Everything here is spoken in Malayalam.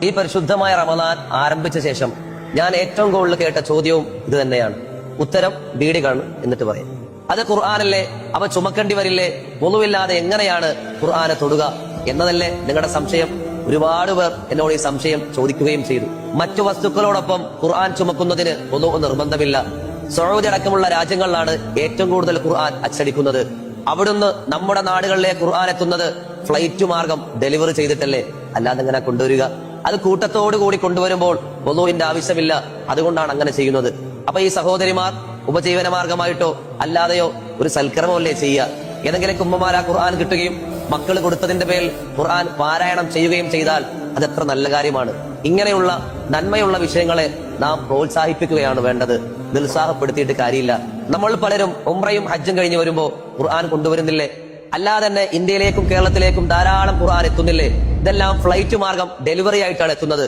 ഈ പരിശുദ്ധമായ റമദാൻ ആരംഭിച്ച ശേഷം ഞാൻ ഏറ്റവും കൂടുതൽ കേട്ട ചോദ്യവും ഇത് തന്നെയാണ്. ഉത്തരം ബീഡികളാണ് എന്നിട്ട് പറയും. അത് ഖുർആനല്ലേ, അവ ചുമക്കേണ്ടി വരില്ലേ, ഒന്നുമില്ലാതെ എങ്ങനെയാണ് ഖുർആനെ തൊടുക എന്നതല്ലേ നിങ്ങളുടെ സംശയം? ഒരുപാട് പേർ എന്നോട് ഈ സംശയം ചോദിക്കുകയും ചെയ്തു. മറ്റു വസ്തുക്കളോടൊപ്പം ഖുർആൻ ചുമക്കുന്നതിന് ഒന്നും നിർബന്ധമില്ല. സൗദി അടക്കമുള്ള രാജ്യങ്ങളിലാണ് ഏറ്റവും കൂടുതൽ ഖുർആൻ അച്ചടിക്കുന്നത്. അവിടുന്ന് നമ്മുടെ നാടുകളിലെ ഖുർആൻ എത്തുന്നത് ഫ്ലൈറ്റ് മാർഗം ഡെലിവറി ചെയ്തിട്ടല്ലേ, അല്ലാതെ എങ്ങനെ കൊണ്ടുവരിക? അത് കൂട്ടത്തോടു കൂടി കൊണ്ടുവരുമ്പോൾ ഒന്നുവിന്റെ ആവശ്യമില്ല, അതുകൊണ്ടാണ് അങ്ങനെ ചെയ്യുന്നത്. അപ്പൊ ഈ സഹോദരിമാർ ഉപജീവന മാർഗമായിട്ടോ അല്ലാതെയോ ഒരു സൽക്കർമ്മമല്ലേ ചെയ്യുക? ഏതെങ്കിലും കുമ്മമാർ ആ ഖുർആൻ കിട്ടുകയും മക്കൾ കൊടുത്തതിന്റെ പേരിൽ ഖുർആൻ പാരായണം ചെയ്യുകയും ചെയ്താൽ അതെത്ര നല്ല കാര്യമാണ്. ഇങ്ങനെയുള്ള നന്മയുള്ള വിഷയങ്ങളെ നാം പ്രോത്സാഹിപ്പിക്കുകയാണ് വേണ്ടത്, നിരുത്സാഹപ്പെടുത്തിയിട്ട് കാര്യമില്ല. നമ്മൾ പലരും ഉംറയും ഹജ്ജും കഴിഞ്ഞ് വരുമ്പോ ഖുർആൻ കൊണ്ടുവരുന്നില്ലേ? അല്ലാതെ തന്നെ ഇന്ത്യയിലേക്കും കേരളത്തിലേക്കും ധാരാളം ഖുർആൻ എത്തുന്നില്ലേ? ഇതെല്ലാം ഫ്ലൈറ്റ് മാർഗം ഡെലിവറി ആയിട്ടാണ് എത്തുന്നത്.